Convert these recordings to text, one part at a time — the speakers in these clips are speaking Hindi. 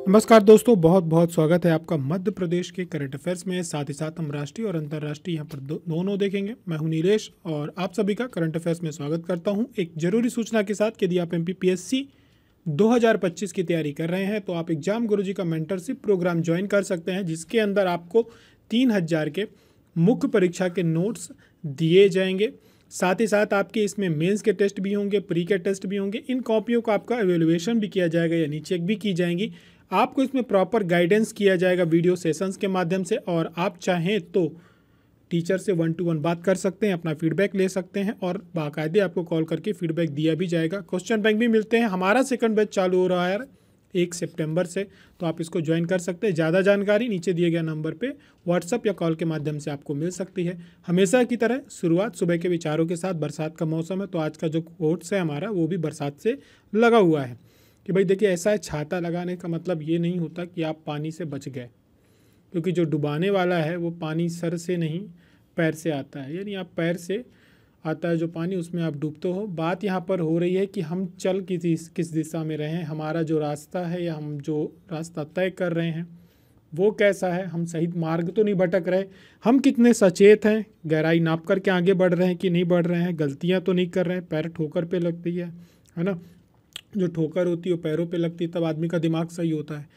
नमस्कार दोस्तों, बहुत बहुत स्वागत है आपका मध्य प्रदेश के करंट अफेयर्स में। साथ ही साथ हम राष्ट्रीय और अंतर्राष्ट्रीय यहाँ पर दोनों देखेंगे। मैं हूँ नीलेश और आप सभी का करंट अफेयर्स में स्वागत करता हूँ। एक जरूरी सूचना के साथ, यदि आप MPPSC 2025 की तैयारी कर रहे हैं तो आप एग्जाम गुरुजी का मेंटरशिप प्रोग्राम ज्वाइन कर सकते हैं, जिसके अंदर आपको 3000 के मुख्य परीक्षा के नोट्स दिए जाएंगे। साथ ही साथ आपके इसमें मेंस के टेस्ट भी होंगे, प्री के टेस्ट भी होंगे। इन कॉपियों का आपका एवेल्युएशन भी किया जाएगा, यानी चेक भी की जाएंगी। आपको इसमें प्रॉपर गाइडेंस किया जाएगा वीडियो सेशंस के माध्यम से, और आप चाहें तो टीचर से 1 to 1 बात कर सकते हैं, अपना फीडबैक ले सकते हैं और बाकायदे आपको कॉल करके फीडबैक दिया भी जाएगा। क्वेश्चन बैंक भी मिलते हैं। हमारा सेकंड बैच चालू हो रहा है 1 सितंबर से, तो आप इसको ज्वाइन कर सकते हैं। ज़्यादा जानकारी नीचे दिए गए नंबर पे व्हाट्सअप या कॉल के माध्यम से आपको मिल सकती है। हमेशा की तरह शुरुआत सुबह के विचारों के साथ। बरसात का मौसम है तो आज का जो कोट्स है हमारा, वो भी बरसात से लगा हुआ है कि भाई देखिए, ऐसा है, छाता लगाने का मतलब ये नहीं होता कि आप पानी से बच गए, क्योंकि जो डुबाने वाला है वो पानी सर से नहीं पैर से आता है। यानी आप पैर से आता है जो पानी, उसमें आप डूबते हो। बात यहाँ पर हो रही है कि हम चल किस दिशा में रहें, हमारा जो रास्ता है या हम जो रास्ता तय कर रहे हैं वो कैसा है, हम सही मार्ग तो नहीं भटक रहे, हम कितने सचेत हैं, गहराई नाप करके आगे बढ़ रहे हैं कि नहीं बढ़ रहे हैं, गलतियाँ तो नहीं कर रहे हैं, पैर ठोकर पे लगती है ना। जो ठोकर होती है वो पैरों पे लगती है, तब आदमी का दिमाग सही होता है।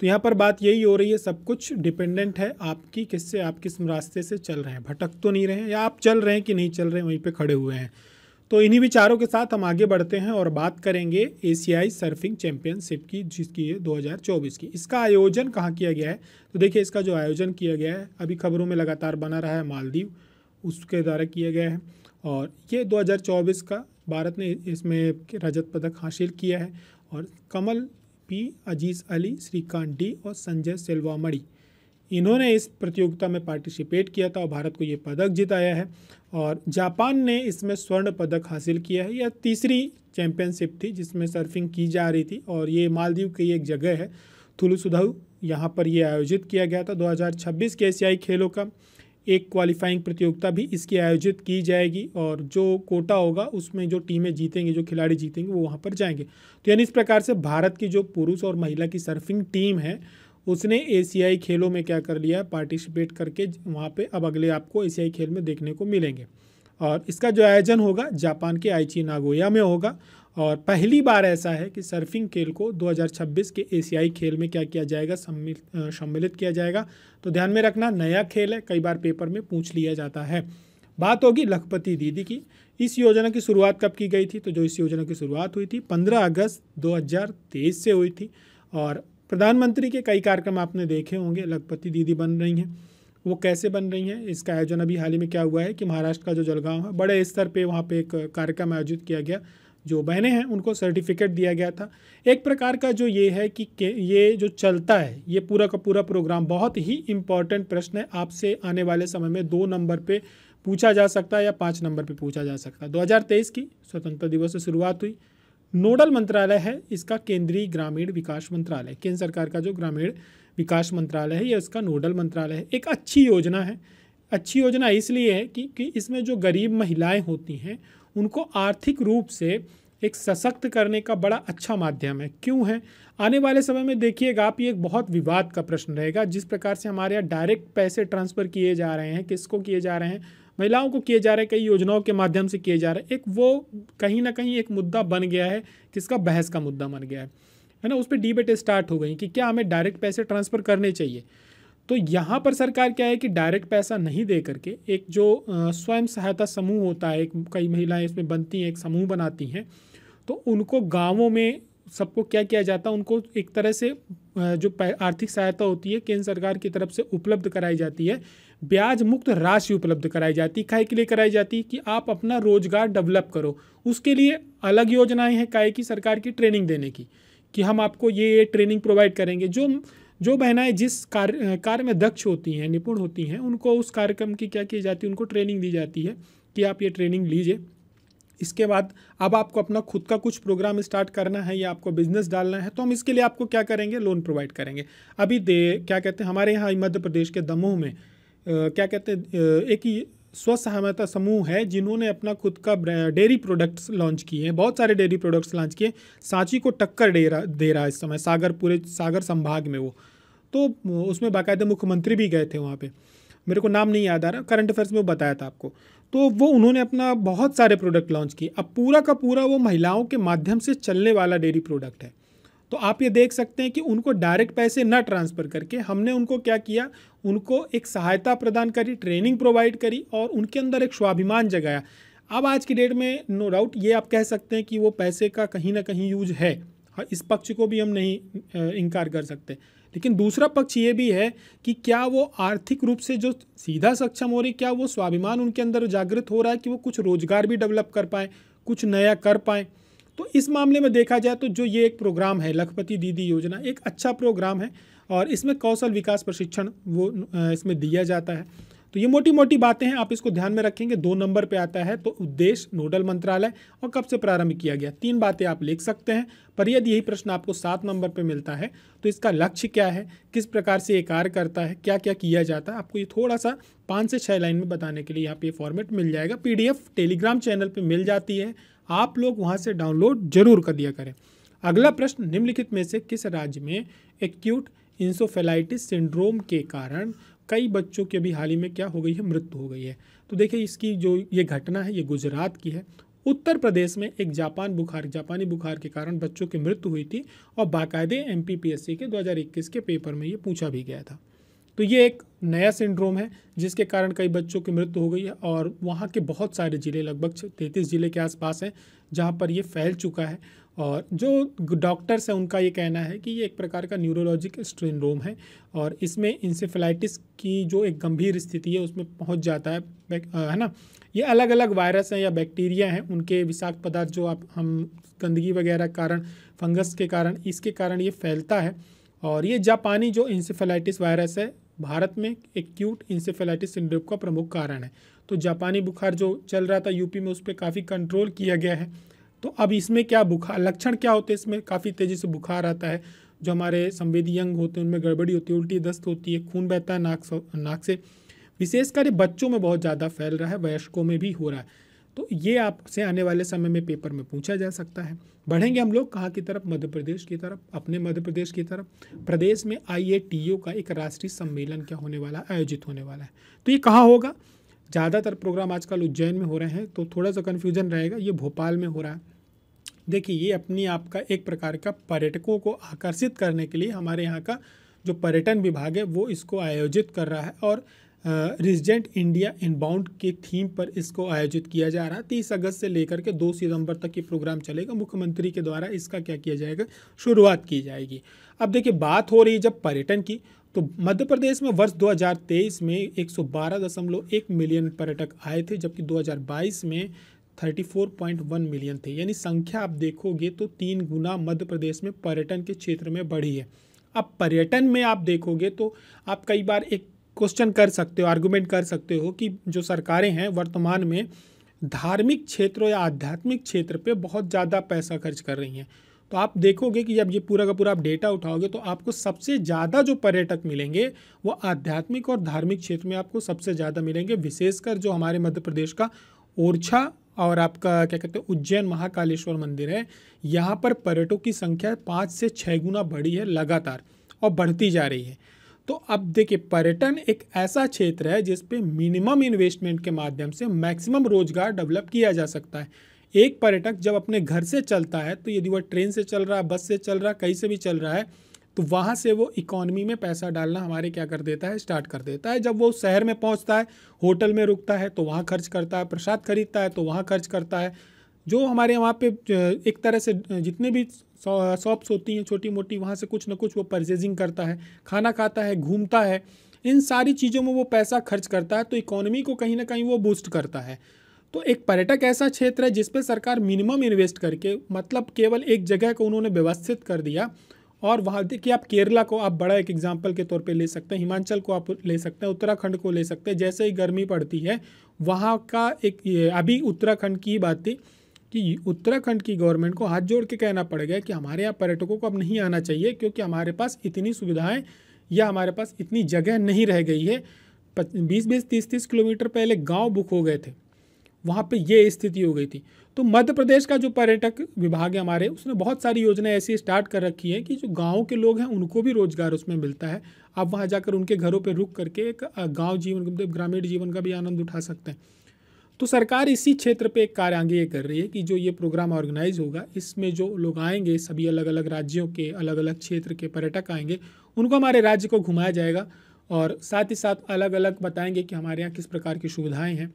तो यहाँ पर बात यही हो रही है, सब कुछ डिपेंडेंट है आपकी किससे, आप किस रास्ते से चल रहे हैं, भटक तो नहीं रहे हैं, या आप चल रहे हैं कि नहीं चल रहे हैं, वहीं पे खड़े हुए हैं। तो इन्हीं विचारों के साथ हम आगे बढ़ते हैं और बात करेंगे एशियाई सर्फिंग चैंपियनशिप की, जिसकी है 2024 की। इसका आयोजन कहाँ किया गया है? तो देखिए, इसका जो आयोजन किया गया है, अभी खबरों में लगातार बना रहा है, मालदीव, उसके द्वारा किया गया है। और ये 2024 का भारत ने इसमें रजत पदक हासिल किया है। और कमल पी, अजीज़ अली, श्रीकांत डी और संजय सेल्वामणि, इन्होंने इस प्रतियोगिता में पार्टिसिपेट किया था और भारत को ये पदक जिताया है। और जापान ने इसमें स्वर्ण पदक हासिल किया है। यह तीसरी चैंपियनशिप थी जिसमें सर्फिंग की जा रही थी, और ये मालदीव की एक जगह है थुलुसुधाउ, यहाँ पर ये आयोजित किया गया था। 2026 के एशियाई खेलों का एक क्वालिफाइंग प्रतियोगिता भी इसकी आयोजित की जाएगी, और जो कोटा होगा उसमें जो टीमें जीतेंगी, जो खिलाड़ी जीतेंगे, वो वहाँ पर जाएंगे। तो यानी इस प्रकार से भारत की जो पुरुष और महिला की सर्फिंग टीम है, उसने एशियाई खेलों में क्या कर लिया है, पार्टिसिपेट करके वहाँ पे अब अगले आपको एशियाई खेल में देखने को मिलेंगे। और इसका जो आयोजन होगा जापान के आइची नागोया में होगा। और पहली बार ऐसा है कि सर्फिंग खेल को 2026 के एशियाई खेल में क्या किया जाएगा, सम्मिलित किया जाएगा। तो ध्यान में रखना, नया खेल है, कई बार पेपर में पूछ लिया जाता है। बात होगी लखपति दीदी की। इस योजना की शुरुआत कब की गई थी? तो जो इस योजना की शुरुआत हुई थी 15 अगस्त 2023 से हुई थी। और प्रधानमंत्री के कई कार्यक्रम आपने देखे होंगे, लखपति दीदी बन रही हैं। वो कैसे बन रही हैं? इसका आयोजन अभी हाल ही में क्या हुआ है कि महाराष्ट्र का जो जलगांव है, बड़े स्तर पे वहाँ पे एक कार्यक्रम आयोजित किया गया। जो बहनें हैं उनको सर्टिफिकेट दिया गया था। एक प्रकार का जो ये है कि ये जो चलता है, ये पूरा का पूरा प्रोग्राम बहुत ही इम्पॉर्टेंट प्रश्न है, आपसे आने वाले समय में 2 नंबर पे पूछा जा सकता है या 5 नंबर पे पूछा जा सकता है। 2023 की स्वतंत्रता दिवस से शुरुआत हुई। नोडल मंत्रालय है इसका केंद्रीय ग्रामीण विकास मंत्रालय, केंद्र सरकार का जो ग्रामीण विकास मंत्रालय है, यह इसका नोडल मंत्रालय है। एक अच्छी योजना है। अच्छी योजना इसलिए है कि इसमें जो गरीब महिलाएं होती हैं उनको आर्थिक रूप से एक सशक्त करने का बड़ा अच्छा माध्यम है। क्यों है? आने वाले समय में देखिएगा आप, ये एक बहुत विवाद का प्रश्न रहेगा। जिस प्रकार से हमारे यहाँ डायरेक्ट पैसे ट्रांसफ़र किए जा रहे हैं, किसको किए जा रहे हैं? महिलाओं को किए जा रहे हैं, कई योजनाओं के माध्यम से किए जा रहे हैं। एक वो कहीं ना कहीं एक मुद्दा बन गया है, जिसका बहस का मुद्दा बन गया है ना। उस पर डिबेट स्टार्ट हो गई कि क्या हमें डायरेक्ट पैसे ट्रांसफ़र करने चाहिए। तो यहाँ पर सरकार क्या है कि डायरेक्ट पैसा नहीं दे करके एक जो स्वयं सहायता समूह होता है, कई महिलाएं इसमें बनती हैं, एक समूह बनाती हैं, तो उनको गांवों में सबको क्या किया जाता है, उनको एक तरह से जो आर्थिक सहायता होती है केंद्र सरकार की तरफ से उपलब्ध कराई जाती है। ब्याज मुक्त राशि उपलब्ध कराई जाती है। काहे के लिए कराई जाती है? कि आप अपना रोजगार डेवलप करो। उसके लिए अलग योजनाएं हैं काहे की, सरकार की ट्रेनिंग देने की, कि हम आपको ये ट्रेनिंग प्रोवाइड करेंगे। जो बहनाएं जिस कार्य में दक्ष होती हैं, निपुण होती हैं, उनको उस कार्यक्रम की क्या की जाती है, उनको ट्रेनिंग दी जाती है कि आप ये ट्रेनिंग लीजिए। इसके बाद अब आपको अपना खुद का कुछ प्रोग्राम स्टार्ट करना है या आपको बिजनेस डालना है, तो हम इसके लिए आपको क्या करेंगे, लोन प्रोवाइड करेंगे। अभी क्या कहते हैं, हमारे यहाँ मध्य प्रदेश के दमोह में क्या कहते हैं, एक स्व सहायता समूह है जिन्होंने अपना खुद का डेयरी प्रोडक्ट्स लॉन्च किए हैं, बहुत सारे डेयरी प्रोडक्ट्स लॉन्च किए। सांची को टक्कर दे रहा है इस समय सागर, पूरे सागर संभाग में वो। तो उसमें बाकायदा मुख्यमंत्री भी गए थे वहाँ पे, मेरे को नाम नहीं याद आ रहा, करंट अफेयर्स में वो बताया था आपको। तो वो उन्होंने अपना बहुत सारे प्रोडक्ट लॉन्च किए। अब पूरा का पूरा वो महिलाओं के माध्यम से चलने वाला डेयरी प्रोडक्ट है। तो आप ये देख सकते हैं कि उनको डायरेक्ट पैसे न ट्रांसफ़र करके हमने उनको क्या किया, उनको एक सहायता प्रदान करी, ट्रेनिंग प्रोवाइड करी और उनके अंदर एक स्वाभिमान जगाया। अब आज की डेट में नो डाउट ये आप कह सकते हैं कि वो पैसे का कहीं ना कहीं यूज है, हाँ, इस पक्ष को भी हम नहीं इनकार कर सकते। लेकिन दूसरा पक्ष ये भी है कि क्या वो आर्थिक रूप से जो सीधा सक्षम हो रही, क्या वो स्वाभिमान उनके अंदर जागृत हो रहा है कि वो कुछ रोजगार भी डेवलप कर पाएँ, कुछ नया कर पाएँ। तो इस मामले में देखा जाए तो जो ये एक प्रोग्राम है लखपति दीदी योजना, एक अच्छा प्रोग्राम है और इसमें कौशल विकास प्रशिक्षण वो इसमें दिया जाता है। तो ये मोटी मोटी बातें हैं, आप इसको ध्यान में रखेंगे। 2 नंबर पे आता है तो उद्देश्य, नोडल मंत्रालय और कब से प्रारंभ किया गया, 3 बातें आप लिख सकते हैं। पर यदि यही प्रश्न आपको 7 नंबर पे मिलता है तो इसका लक्ष्य क्या है, किस प्रकार से ये कार्य करता है, क्या क्या किया जाता है, आपको ये थोड़ा सा 5 से 6 लाइन में बताने के लिए यहाँ पे फॉर्मेट मिल जाएगा। PDF टेलीग्राम चैनल पर मिल जाती है, आप लोग वहाँ से डाउनलोड जरूर कर दिया करें। अगला प्रश्न, निम्नलिखित में से किस राज्य में एक्यूट इंसेफेलाइटिस सिंड्रोम के कारण कई बच्चों की अभी हाल ही में क्या हो गई है, मृत्यु हो गई है। तो देखिए इसकी जो ये घटना है ये गुजरात की है। उत्तर प्रदेश में एक जापानी बुखार के कारण बच्चों की मृत्यु हुई थी और बाकायदे MPPSC के 2021 के पेपर में ये पूछा भी गया था। तो ये एक नया सिंड्रोम है जिसके कारण कई बच्चों की मृत्यु हो गई है और वहाँ के बहुत सारे ज़िले, लगभग 33 ज़िले के आसपास हैं जहाँ पर ये फैल चुका है। और जो डॉक्टर्स हैं उनका ये कहना है कि ये एक प्रकार का न्यूरोलॉजिक सिंड्रोम है और इसमें इंसेफेलाइटिस की जो एक गंभीर स्थिति है उसमें पहुँच जाता है ना। ये अलग अलग वायरस हैं या बैक्टीरिया हैं, उनके विषाक्त पदार्थ जो हम गंदगी वगैरह के कारण, फंगस के कारण, इसके कारण ये फैलता है। और ये जापानी जो इंसेफेलाइटिस वायरस है भारत में एक्यूट इंसेफेलाइटिस सिंड्रोम का प्रमुख कारण है। तो जापानी बुखार जो चल रहा था यूपी में, उस पर काफ़ी कंट्रोल किया गया है। तो अब इसमें क्या बुखार, लक्षण क्या होते हैं, इसमें काफ़ी तेज़ी से बुखार आता है, जो हमारे संवेदी अंग होते हैं उनमें गड़बड़ी होती है, उल्टी दस्त होती है, खून बहता है नाक से। विशेषकर बच्चों में बहुत ज़्यादा फैल रहा है, वयस्कों में भी हो रहा है। तो ये आपसे आने वाले समय में पेपर में पूछा जा सकता है। बढ़ेंगे हम लोग कहाँ की तरफ, मध्य प्रदेश की तरफ, अपने मध्य प्रदेश की तरफ। प्रदेश में IATO का एक राष्ट्रीय सम्मेलन क्या होने वाला है, आयोजित होने वाला है। तो ये कहाँ होगा, ज़्यादातर प्रोग्राम आजकल उज्जैन में हो रहे हैं तो थोड़ा सा कन्फ्यूजन रहेगा, ये भोपाल में हो रहा है। देखिए ये अपनी आपका एक प्रकार का पर्यटकों को आकर्षित करने के लिए हमारे यहाँ का जो पर्यटन विभाग है वो इसको आयोजित कर रहा है और रेजिडेंट इंडिया इनबाउंड के थीम पर इसको आयोजित किया जा रहा है। 30 अगस्त से लेकर के 2 सितंबर तक ये प्रोग्राम चलेगा। मुख्यमंत्री के द्वारा इसका क्या किया जाएगा, शुरुआत की जाएगी। अब देखिए बात हो रही है जब पर्यटन की, तो मध्य प्रदेश में वर्ष 2023 में 112.1 मिलियन पर्यटक आए थे, जबकि 2022 में 34.1 मिलियन थे। यानी संख्या आप देखोगे तो 3 गुना मध्य प्रदेश में पर्यटन के क्षेत्र में बढ़ी है। अब पर्यटन में आप देखोगे तो आप कई बार एक क्वेश्चन कर सकते हो, आर्गुमेंट कर सकते हो कि जो सरकारें हैं वर्तमान में धार्मिक क्षेत्रों या आध्यात्मिक क्षेत्र पे बहुत ज़्यादा पैसा खर्च कर रही हैं। तो आप देखोगे कि जब ये पूरा का पूरा आप डेटा उठाओगे तो आपको सबसे ज़्यादा जो पर्यटक मिलेंगे वो आध्यात्मिक और धार्मिक क्षेत्र में आपको सबसे ज़्यादा मिलेंगे। विशेषकर जो हमारे मध्य प्रदेश का ओरछा और आपका क्या कहते हैं उज्जैन महाकालेश्वर मंदिर है, यहाँ पर पर्यटकों की संख्या 5 से 6 गुना बढ़ी है लगातार और बढ़ती जा रही है। तो अब देखिए पर्यटन एक ऐसा क्षेत्र है जिस पे मिनिमम इन्वेस्टमेंट के माध्यम से मैक्सिमम रोजगार डेवलप किया जा सकता है। एक पर्यटक जब अपने घर से चलता है तो यदि वह ट्रेन से चल रहा है, बस से चल रहा है, कहीं से भी चल रहा है, तो वहाँ से वो इकोनॉमी में पैसा डालना हमारे क्या कर देता है, स्टार्ट कर देता है। जब वो शहर में पहुँचता है, होटल में रुकता है तो वहाँ खर्च करता है, प्रसाद खरीदता है तो वहाँ खर्च करता है। जो हमारे वहाँ पे एक तरह से जितने भी शॉप्स होती हैं छोटी मोटी, वहाँ से कुछ ना कुछ वो परचेजिंग करता है, खाना खाता है, घूमता है, इन सारी चीज़ों में वो पैसा खर्च करता है, तो इकोनॉमी को कहीं ना कहीं वो बूस्ट करता है। तो एक पर्यटक ऐसा क्षेत्र है जिस पे सरकार मिनिमम इन्वेस्ट करके, मतलब केवल एक जगह को उन्होंने व्यवस्थित कर दिया। और वहाँ देखिए आप केरला को आप बड़ा एक एग्जाम्पल के तौर पे ले सकते हैं, हिमाचल को आप ले सकते हैं, उत्तराखंड को ले सकते हैं। जैसे ही गर्मी पड़ती है वहाँ का एक, अभी उत्तराखंड की बात थी कि उत्तराखंड की गवर्नमेंट को हाथ जोड़ के कहना पड़ेगा कि हमारे यहाँ पर्यटकों को अब नहीं आना चाहिए क्योंकि हमारे पास इतनी सुविधाएं या हमारे पास इतनी जगह नहीं रह गई है। 20-20, 30-30 किलोमीटर पहले गांव बुक हो गए थे, वहाँ पे ये स्थिति हो गई थी। तो मध्य प्रदेश का जो पर्यटक विभाग है हमारे, उसने बहुत सारी योजनाएं ऐसी स्टार्ट कर रखी है कि जो गांव के लोग हैं उनको भी रोजगार उसमें मिलता है। आप वहाँ जाकर उनके घरों पे रुक करके एक गांव जीवन, मतलब ग्रामीण जीवन का भी आनंद उठा सकते हैं। तो सरकार इसी क्षेत्र पे एक कार्य आगे ये कर रही है कि जो ये प्रोग्राम ऑर्गेनाइज होगा, इसमें जो लोग आएंगे, सभी अलग अलग राज्यों के अलग अलग क्षेत्र के पर्यटक आएंगे, उनको हमारे राज्य को घुमाया जाएगा और साथ ही साथ अलग अलग बताएंगे कि हमारे यहाँ किस प्रकार की सुविधाएं हैं।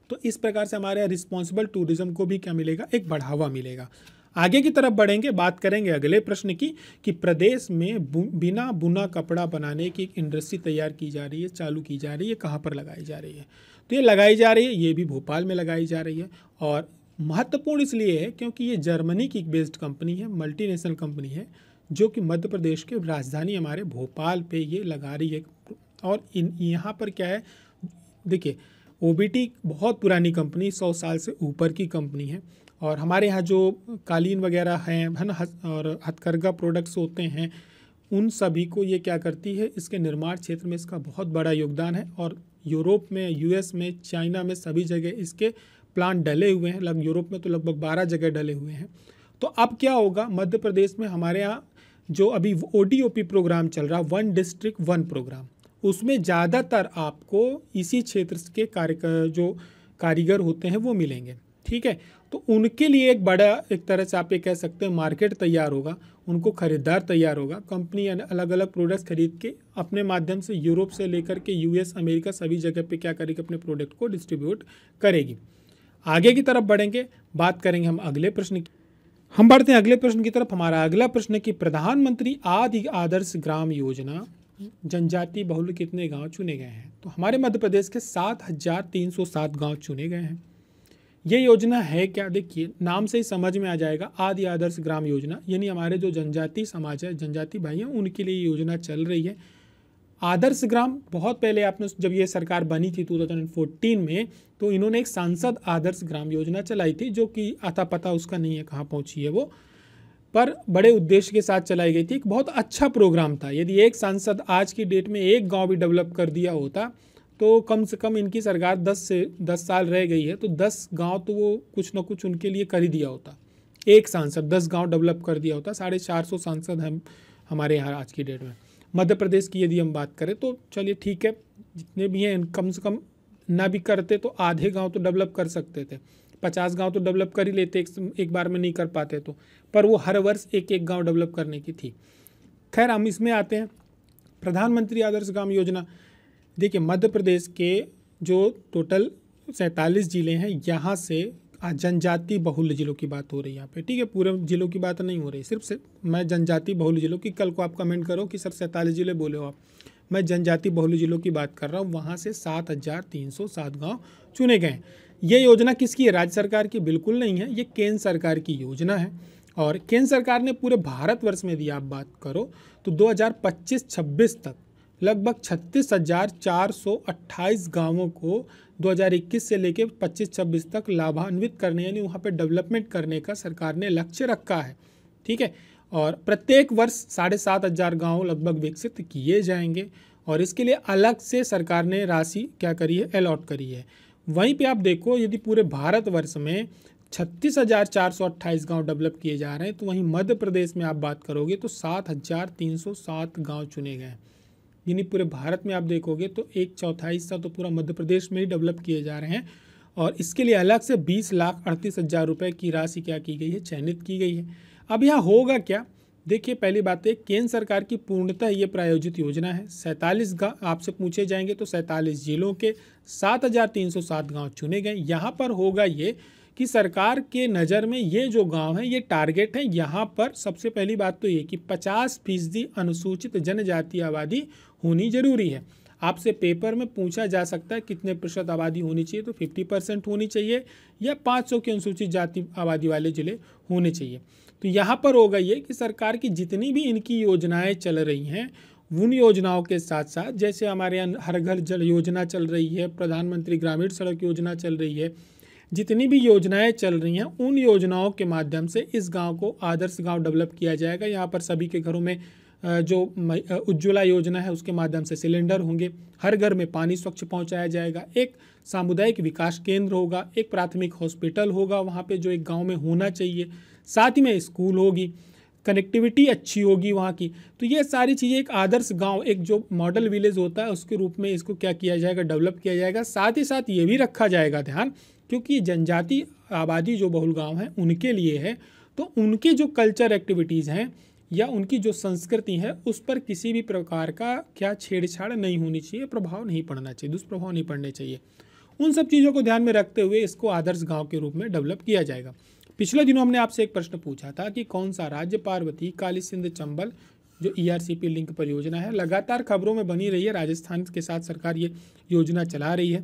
तो इस प्रकार से हमारे यहाँ रिस्पॉन्सिबल टूरिज्म को भी क्या मिलेगा, एक बढ़ावा मिलेगा। आगे की तरफ बढ़ेंगे, बात करेंगे अगले प्रश्न की कि प्रदेश में बिना बुना कपड़ा बनाने की एक इंडस्ट्री तैयार की जा रही है, चालू की जा रही है, कहाँ पर लगाई जा रही है? तो ये लगाई जा रही है, ये भी भोपाल में लगाई जा रही है। और महत्वपूर्ण इसलिए है क्योंकि ये जर्मनी की बेस्ड कंपनी है, मल्टीनेशनल कंपनी है, जो कि मध्य प्रदेश के राजधानी हमारे भोपाल पे ये लगा रही है। और यहाँ पर क्या है, देखिए ओबीटी बहुत पुरानी कंपनी, 100 साल से ऊपर की कंपनी है। और हमारे यहाँ जो कालीन वगैरह हैं, है ना, और हथकरघा प्रोडक्ट्स होते हैं, उन सभी को ये क्या करती है, इसके निर्माण क्षेत्र में इसका बहुत बड़ा योगदान है। और यूरोप में, यूएस में, चाइना में सभी जगह इसके प्लांट डले हुए हैं। यूरोप में तो लगभग 12 जगह डले हुए हैं। तो अब क्या होगा, मध्य प्रदेश में हमारे यहाँ जो अभी ODOP प्रोग्राम चल रहा है, 1 डिस्ट्रिक्ट 1 प्रोग्राम, उसमें ज़्यादातर आपको इसी क्षेत्र के जो कारीगर होते हैं वो मिलेंगे। ठीक है, तो उनके लिए एक बड़ा, एक तरह से आप ये कह सकते हैं, मार्केट तैयार होगा, उनको खरीदार तैयार होगा। कंपनी अलग अलग प्रोडक्ट्स खरीद के अपने माध्यम से यूरोप से लेकर के यूएस, अमेरिका सभी जगह पे क्या करेगी, अपने प्रोडक्ट को डिस्ट्रीब्यूट करेगी। आगे की तरफ बढ़ेंगे, बात करेंगे हम अगले प्रश्न की। हम बढ़ते हैं अगले प्रश्न की तरफ। हमारा अगला प्रश्न है कि प्रधानमंत्री आदि आदर्श ग्राम योजना जनजाति बहुल कितने गांव चुने गए हैं? तो हमारे मध्य प्रदेश के 7,307 गांव चुने गए हैं। ये योजना है क्या? देखिए नाम से ही समझ में आ जाएगा, आदि आदर्श ग्राम योजना, यानी हमारे जो जनजाति समाज है, जनजाति भाई हैं, उनके लिए योजना चल रही है। आदर्श ग्राम बहुत पहले आपने, जब ये सरकार बनी थी 2014 में, तो इन्होंने एक सांसद आदर्श ग्राम योजना चलाई थी, जो कि आता पता उसका नहीं है कहाँ पहुँची है वो, पर बड़े उद्देश्य के साथ चलाई गई थी। एक बहुत अच्छा प्रोग्राम था। यदि एक सांसद आज की डेट में एक गांव भी डेवलप कर दिया होता, तो कम से कम इनकी सरकार 10 साल रह गई है, तो 10 गांव तो वो कुछ ना कुछ उनके लिए कर ही दिया होता। एक सांसद 10 गांव डेवलप कर दिया होता। 450 सांसद हैं हमारे यहाँ आज की डेट में। मध्य प्रदेश की यदि हम बात करें तो चलिए ठीक है, जितने भी हैं कम से कम ना भी करते तो आधे गाँव तो डेवलप कर सकते थे। 50 गांव तो डेवलप कर ही लेते, एक बार में नहीं कर पाते तो, पर वो हर वर्ष एक एक गांव डेवलप करने की थी। खैर हम इसमें आते हैं, प्रधानमंत्री आदर्श ग्राम योजना। देखिए मध्य प्रदेश के जो टोटल 47 ज़िले हैं, यहाँ से जनजाति बहुल जिलों की बात हो रही है यहाँ पे। ठीक है, पूरे जिलों की बात नहीं हो रही, सिर्फ मैं जनजाति बहुल जिलों की, कल को आप कमेंट करो कि सर 47 ज़िले बोले हो आप, मैं जनजाति बहुल जिलों की बात कर रहा हूँ। वहाँ से 7,307 गाँव चुने गए हैं। ये योजना किसकी है? राज्य सरकार की बिल्कुल नहीं है, ये केंद्र सरकार की योजना है। और केंद्र सरकार ने पूरे भारतवर्ष में यदि आप बात करो तो 2025-26 तक लगभग 36,428 गांवों को 2021 से लेकर 25-26 तक लाभान्वित करने, यानी वहाँ पे डेवलपमेंट करने का सरकार ने लक्ष्य रखा है। ठीक है, और प्रत्येक वर्ष 7,500 गाँव लगभग विकसित किए जाएंगे, और इसके लिए अलग से सरकार ने राशि क्या करी है, अलॉट करी है। वहीं पे आप देखो, यदि पूरे भारतवर्ष में 36,428 गांव डेवलप किए जा रहे हैं, तो वहीं मध्य प्रदेश में आप बात करोगे तो 7,307 गांव चुने गए हैं। यानी पूरे भारत में आप देखोगे तो 1/4 हिस्सा तो पूरा मध्य प्रदेश में ही डेवलप किए जा रहे हैं, और इसके लिए अलग से 20,38,000 रुपये की राशि क्या की गई है, चयनित की गई है। अब यहाँ होगा क्या? देखिए पहली बात है, केंद्र सरकार की पूर्णतः ये प्रायोजित योजना है। 47 गाँव आपसे पूछे जाएंगे तो 47 जिलों के 7,307 गाँव चुने गए। यहाँ पर होगा ये कि सरकार के नज़र में ये जो गांव है, ये टारगेट है। यहाँ पर सबसे पहली बात तो ये कि 50% अनुसूचित जनजाति आबादी होनी जरूरी है। आपसे पेपर में पूछा जा सकता है कितने प्रतिशत आबादी होनी चाहिए, तो 50% होनी चाहिए, या 500 की अनुसूचित जाति आबादी वाले जिले होने चाहिए। तो यहाँ पर होगा ये कि सरकार की जितनी भी इनकी योजनाएं चल रही हैं, उन योजनाओं के साथ साथ, जैसे हमारे यहाँ हर घर जल योजना चल रही है, प्रधानमंत्री ग्रामीण सड़क योजना चल रही है, जितनी भी योजनाएं चल रही हैं, उन योजनाओं के माध्यम से इस गांव को आदर्श गांव डेवलप किया जाएगा। यहाँ पर सभी के घरों में जो उज्ज्वला योजना है उसके माध्यम से सिलेंडर होंगे, हर घर में पानी स्वच्छ पहुंचाया जाएगा, एक सामुदायिक विकास केंद्र होगा, एक प्राथमिक हॉस्पिटल होगा वहाँ पे जो एक गांव में होना चाहिए, साथ ही में स्कूल होगी, कनेक्टिविटी अच्छी होगी वहाँ की। तो ये सारी चीज़ें एक आदर्श गांव, एक जो मॉडल विलेज होता है उसके रूप में इसको क्या किया जाएगा, डेवलप किया जाएगा। साथ ही साथ ये भी रखा जाएगा ध्यान, क्योंकि जनजाति आबादी जो बहुल गांव हैं उनके लिए है, तो उनके जो कल्चर एक्टिविटीज़ हैं या उनकी जो संस्कृति है उस पर किसी भी प्रकार का क्या छेड़छाड़ नहीं होनी चाहिए, प्रभाव नहीं पड़ना चाहिए, दुष्प्रभाव नहीं पड़ने चाहिए। उन सब चीज़ों को ध्यान में रखते हुए इसको आदर्श गांव के रूप में डेवलप किया जाएगा। पिछले दिनों हमने आपसे एक प्रश्न पूछा था कि कौन सा राज्य पार्वती, काली सिंध, चंबल जो ERCP लिंक परियोजना है लगातार खबरों में बनी रही है, राजस्थान के साथ सरकार ये योजना चला रही है,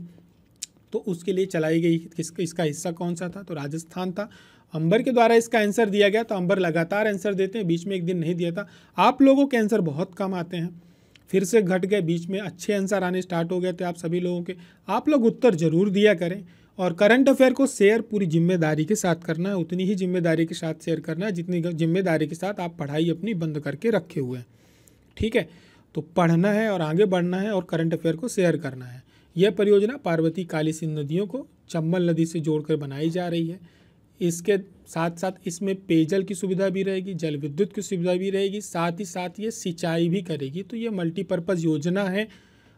तो उसके लिए चलाई गई इसका हिस्सा कौन सा था, तो राजस्थान था। अंबर के द्वारा इसका आंसर दिया गया, तो अंबर लगातार आंसर देते हैं, बीच में एक दिन नहीं दिया था। आप लोगों के आंसर बहुत कम आते हैं, फिर से घट गए, बीच में अच्छे आंसर आने स्टार्ट हो गए थे आप सभी लोगों के। आप लोग उत्तर जरूर दिया करें और करंट अफेयर को शेयर पूरी जिम्मेदारी के साथ करना है, उतनी ही जिम्मेदारी के साथ शेयर करना है जितनी जिम्मेदारी के साथ आप पढ़ाई अपनी बंद करके रखे हुए हैं। ठीक है, तो पढ़ना है और आगे बढ़ना है और करंट अफेयर को शेयर करना है। यह परियोजना पार्वती, काली सिंध नदियों को चंबल नदी से जोड़कर बनाई जा रही है। इसके साथ साथ इसमें पेयजल की सुविधा भी रहेगी, जल विद्युत की सुविधा भी रहेगी, साथ ही साथ ये सिंचाई भी करेगी। तो ये मल्टीपर्पज़ योजना है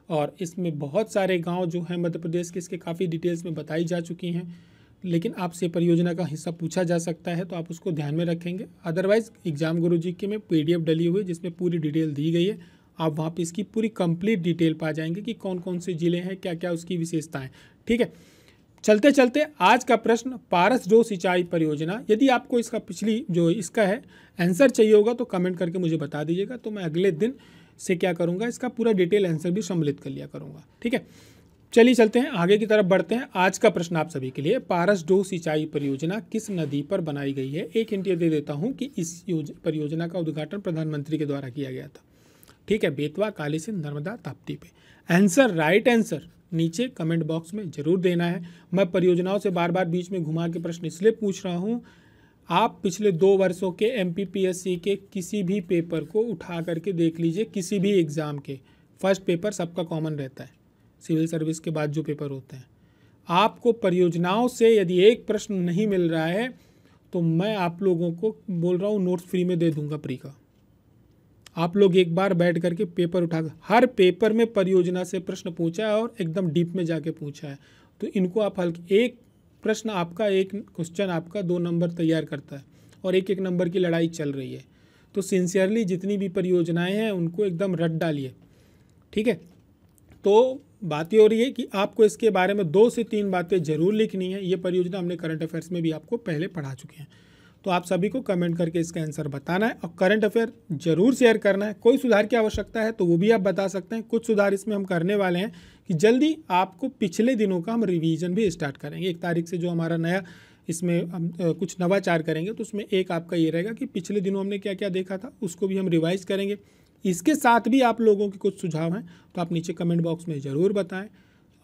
और इसमें बहुत सारे गांव जो हैं मध्य प्रदेश के, इसके काफ़ी डिटेल्स में बताई जा चुकी हैं, लेकिन आपसे परियोजना का हिस्सा पूछा जा सकता है तो आप उसको ध्यान में रखेंगे। अदरवाइज़ एग्जाम गुरुजी के में PDF डली हुई है जिसमें पूरी डिटेल दी गई है, आप वहाँ पे इसकी पूरी कंप्लीट डिटेल पा जाएंगे कि कौन कौन से ज़िले हैं, क्या क्या उसकी विशेषताएँ। ठीक है, चलते चलते आज का प्रश्न, पारस डो सिंचाई परियोजना। यदि आपको इसका पिछली जो इसका है आंसर चाहिए होगा तो कमेंट करके मुझे बता दीजिएगा, तो मैं अगले दिन से क्या करूँगा, इसका पूरा डिटेल आंसर भी सम्मिलित कर लिया करूँगा। ठीक है, चलिए चलते हैं आगे की तरफ बढ़ते हैं। आज का प्रश्न आप सभी के लिए, पारस डो सिंचाई परियोजना किस नदी पर बनाई गई है। एक हिंट ये दे देता हूँ कि इस परियोजना का उद्घाटन प्रधानमंत्री के द्वारा किया गया था। ठीक है, बेतवा, काली सिंध, नर्मदा, ताप्ती पे। आंसर, राइट आंसर नीचे कमेंट बॉक्स में जरूर देना है। मैं परियोजनाओं से बार बार बीच में घुमा के प्रश्न इसलिए पूछ रहा हूँ, आप पिछले 2 वर्षों के MPPSC के किसी भी पेपर को उठा करके देख लीजिए, किसी भी एग्ज़ाम के फर्स्ट पेपर सबका कॉमन रहता है, सिविल सर्विस के बाद जो पेपर होते हैं। आपको परियोजनाओं से यदि एक प्रश्न नहीं मिल रहा है तो मैं आप लोगों को बोल रहा हूँ नोट्स फ्री में दे दूंगा प्री का। आप लोग एक बार बैठ करके पेपर उठा, हर पेपर में परियोजना से प्रश्न पूछा है और एकदम डीप में जाके पूछा है, तो इनको आप हल्के, एक प्रश्न आपका, एक क्वेश्चन आपका 2 नंबर तैयार करता है और एक नंबर की लड़ाई चल रही है। तो सिंसियरली जितनी भी परियोजनाएं हैं उनको एकदम रट डालिए। ठीक है, तो बात ये हो रही है कि आपको इसके बारे में 2 से 3 बातें जरूर लिखनी है। ये परियोजना हमने करंट अफेयर्स में भी आपको पहले पढ़ा चुके हैं, तो आप सभी को कमेंट करके इसका आंसर बताना है और करंट अफेयर जरूर शेयर करना है। कोई सुधार की आवश्यकता है तो वो भी आप बता सकते हैं। कुछ सुधार इसमें हम करने वाले हैं कि जल्दी आपको पिछले दिनों का हम रिवीजन भी स्टार्ट करेंगे। 1 तारीख से जो हमारा नया इसमें हम कुछ नवाचार करेंगे, तो उसमें एक आपका ये रहेगा कि पिछले दिनों हमने क्या क्या देखा था उसको भी हम रिवाइज करेंगे। इसके साथ भी आप लोगों के कुछ सुझाव हैं तो आप नीचे कमेंट बॉक्स में ज़रूर बताएं,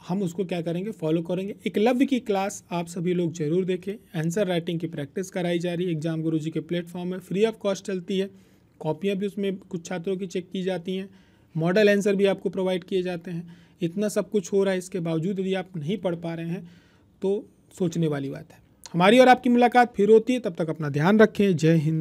हम उसको क्या करेंगे, फॉलो करेंगे। एकलव्य की क्लास आप सभी लोग जरूर देखें। आंसर राइटिंग की प्रैक्टिस कराई जा रही है, एग्जाम गुरुजी के प्लेटफॉर्म में फ्री ऑफ कॉस्ट चलती है। कॉपियाँ भी उसमें कुछ छात्रों की चेक की जाती हैं, मॉडल आंसर भी आपको प्रोवाइड किए जाते हैं। इतना सब कुछ हो रहा है, इसके बावजूद यदि आप नहीं पढ़ पा रहे हैं तो सोचने वाली बात है। हमारी और आपकी मुलाकात फिर होती है, तब तक अपना ध्यान रखें। जय हिंद।